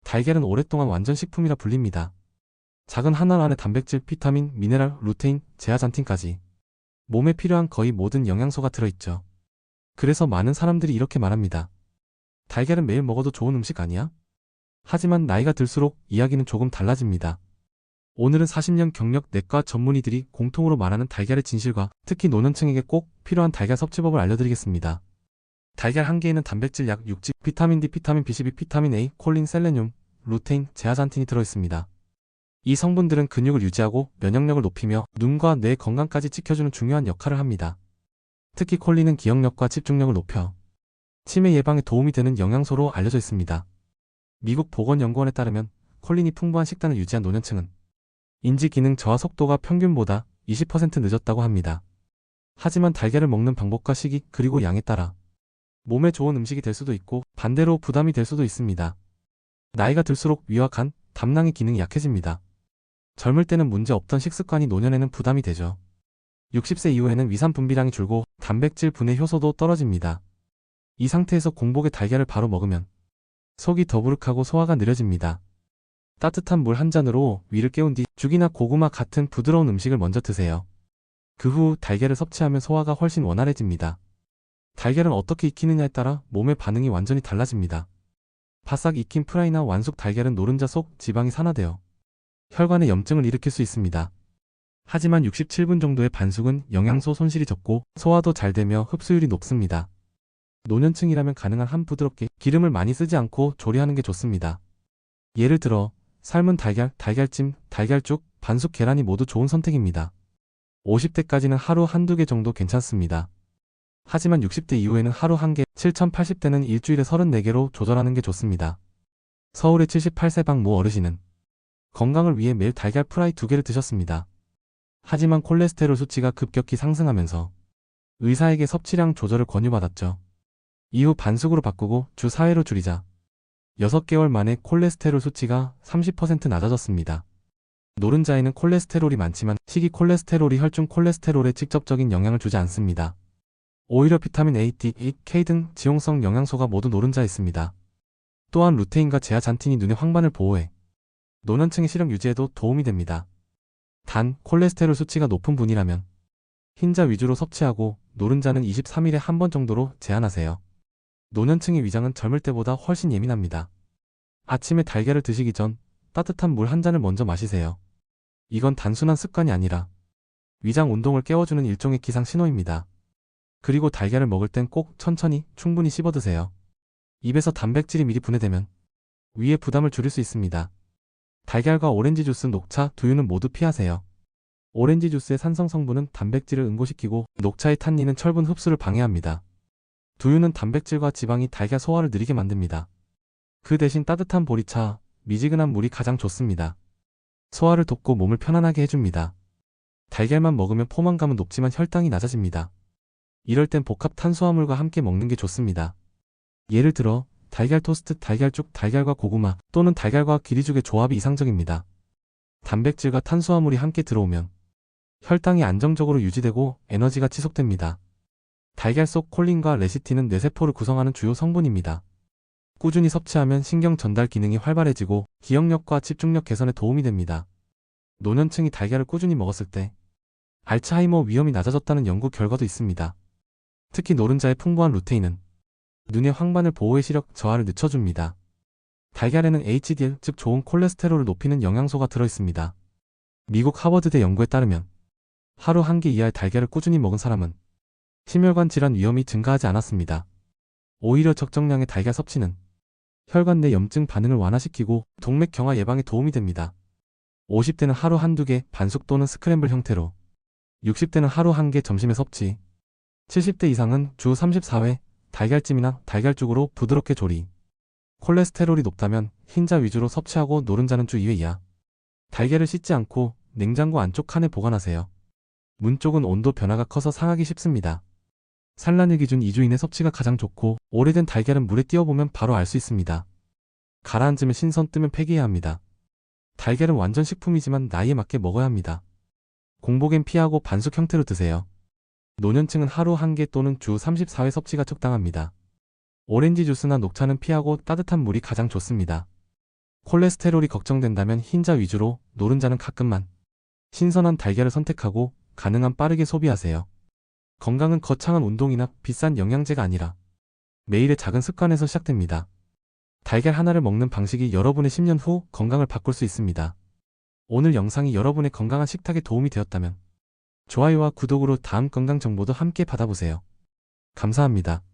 달걀은 오랫동안 완전 식품이라 불립니다. 작은 한 알 안에 단백질, 비타민, 미네랄, 루테인, 제아잔틴까지 몸에 필요한 거의 모든 영양소가 들어있죠. 그래서 많은 사람들이 이렇게 말합니다. 달걀은 매일 먹어도 좋은 음식 아니야? 하지만 나이가 들수록 이야기는 조금 달라집니다. 오늘은 40년 경력 내과 전문의들이 공통으로 말하는 달걀의 진실과 특히 노년층에게 꼭 필요한 달걀 섭취법을 알려드리겠습니다. 달걀 한 개에는 단백질 약 6지, 비타민 D, 비타민 B12, 비타민 A, 콜린, 셀레늄, 루테인, 제아잔틴이 들어있습니다. 이 성분들은 근육을 유지하고 면역력을 높이며 눈과 뇌 건강까지 지켜주는 중요한 역할을 합니다. 특히 콜린은 기억력과 집중력을 높여 치매 예방에 도움이 되는 영양소로 알려져 있습니다. 미국 보건연구원에 따르면 콜린이 풍부한 식단을 유지한 노년층은 인지 기능 저하 속도가 평균보다 20% 늦었다고 합니다. 하지만 달걀을 먹는 방법과 시기 그리고 양에 따라 몸에 좋은 음식이 될 수도 있고 반대로 부담이 될 수도 있습니다. 나이가 들수록 위와 간, 담낭의 기능이 약해집니다. 젊을 때는 문제 없던 식습관이 노년에는 부담이 되죠. 60세 이후에는 위산 분비량이 줄고 단백질 분해 효소도 떨어집니다. 이 상태에서 공복에 달걀을 바로 먹으면 속이 더부룩하고 소화가 느려집니다. 따뜻한 물 한 잔으로 위를 깨운 뒤 죽이나 고구마 같은 부드러운 음식을 먼저 드세요. 그 후 달걀을 섭취하면 소화가 훨씬 원활해집니다. 달걀은 어떻게 익히느냐에 따라 몸의 반응이 완전히 달라집니다. 바싹 익힌 프라이나 완숙 달걀은 노른자 속 지방이 산화되어 혈관에 염증을 일으킬 수 있습니다. 하지만 67분 정도의 반숙은 영양소 손실이 적고 소화도 잘 되며 흡수율이 높습니다. 노년층이라면 가능한 한 부드럽게 기름을 많이 쓰지 않고 조리하는 게 좋습니다. 예를 들어 삶은 달걀, 달걀찜, 달걀죽, 반숙 계란이 모두 좋은 선택입니다. 50대까지는 하루 한두 개 정도 괜찮습니다. 하지만 60대 이후에는 하루 한 개, 7080대는 일주일에 34개로 조절하는 게 좋습니다. 서울의 78세 박모 어르신은 건강을 위해 매일 달걀 프라이 2개를 드셨습니다. 하지만 콜레스테롤 수치가 급격히 상승하면서 의사에게 섭취량 조절을 권유받았죠. 이후 반숙으로 바꾸고 주 4회로 줄이자 6개월 만에 콜레스테롤 수치가 30% 낮아졌습니다. 노른자에는 콜레스테롤이 많지만 식이 콜레스테롤이 혈중 콜레스테롤에 직접적인 영향을 주지 않습니다. 오히려 비타민 A, D, E, K 등 지용성 영양소가 모두 노른자에 있습니다. 또한 루테인과 제아잔틴이 눈의 황반을 보호해 노년층의 시력 유지에도 도움이 됩니다. 단, 콜레스테롤 수치가 높은 분이라면 흰자 위주로 섭취하고 노른자는 23일에 한 번 정도로 제한하세요. 노년층의 위장은 젊을 때보다 훨씬 예민합니다. 아침에 달걀을 드시기 전 따뜻한 물 한 잔을 먼저 마시세요. 이건 단순한 습관이 아니라 위장 운동을 깨워주는 일종의 기상 신호입니다. 그리고 달걀을 먹을 땐 꼭 천천히 충분히 씹어 드세요. 입에서 단백질이 미리 분해되면 위의 부담을 줄일 수 있습니다. 달걀과 오렌지 주스, 녹차, 두유는 모두 피하세요. 오렌지 주스의 산성 성분은 단백질을 응고시키고 녹차의 탄닌은 철분 흡수를 방해합니다. 두유는 단백질과 지방이 달걀 소화를 느리게 만듭니다. 그 대신 따뜻한 보리차, 미지근한 물이 가장 좋습니다. 소화를 돕고 몸을 편안하게 해줍니다. 달걀만 먹으면 포만감은 높지만 혈당이 낮아집니다. 이럴 땐 복합 탄수화물과 함께 먹는 게 좋습니다. 예를 들어 달걀 토스트, 달걀죽, 달걀과 고구마 또는 달걀과 기리죽의 조합이 이상적입니다. 단백질과 탄수화물이 함께 들어오면 혈당이 안정적으로 유지되고 에너지가 지속됩니다. 달걀 속 콜린과 레시틴은 뇌세포를 구성하는 주요 성분입니다. 꾸준히 섭취하면 신경 전달 기능이 활발해지고 기억력과 집중력 개선에 도움이 됩니다. 노년층이 달걀을 꾸준히 먹었을 때 알츠하이머 위험이 낮아졌다는 연구 결과도 있습니다. 특히 노른자의 풍부한 루테인은 눈의 황반을 보호해 시력 저하를 늦춰줍니다. 달걀에는 HDL, 즉 좋은 콜레스테롤을 높이는 영양소가 들어있습니다. 미국 하버드대 연구에 따르면 하루 한 개 이하의 달걀을 꾸준히 먹은 사람은 심혈관 질환 위험이 증가하지 않았습니다. 오히려 적정량의 달걀 섭취는 혈관 내 염증 반응을 완화시키고 동맥 경화 예방에 도움이 됩니다. 50대는 하루 한두 개 반숙 또는 스크램블 형태로, 60대는 하루 한 개 점심에 섭취, 70대 이상은 주 34회 달걀찜이나 달걀죽으로 부드럽게 조리. 콜레스테롤이 높다면 흰자 위주로 섭취하고 노른자는 주 2회 이하. 달걀을 씻지 않고 냉장고 안쪽 칸에 보관하세요. 문 쪽은 온도 변화가 커서 상하기 쉽습니다. 산란일 기준 2주 이내 섭취가 가장 좋고 오래된 달걀은 물에 띄워보면 바로 알 수 있습니다. 가라앉으면 신선, 뜨면 폐기해야 합니다. 달걀은 완전 식품이지만 나이에 맞게 먹어야 합니다. 공복엔 피하고 반숙 형태로 드세요. 노년층은 하루 한 개 또는 주 34회 섭취가 적당합니다. 오렌지 주스나 녹차는 피하고 따뜻한 물이 가장 좋습니다. 콜레스테롤이 걱정된다면 흰자 위주로, 노른자는 가끔만. 신선한 달걀을 선택하고 가능한 빠르게 소비하세요. 건강은 거창한 운동이나 비싼 영양제가 아니라 매일의 작은 습관에서 시작됩니다. 달걀 하나를 먹는 방식이 여러분의 10년 후 건강을 바꿀 수 있습니다. 오늘 영상이 여러분의 건강한 식탁에 도움이 되었다면 좋아요와 구독으로 다음 건강 정보도 함께 받아보세요. 감사합니다.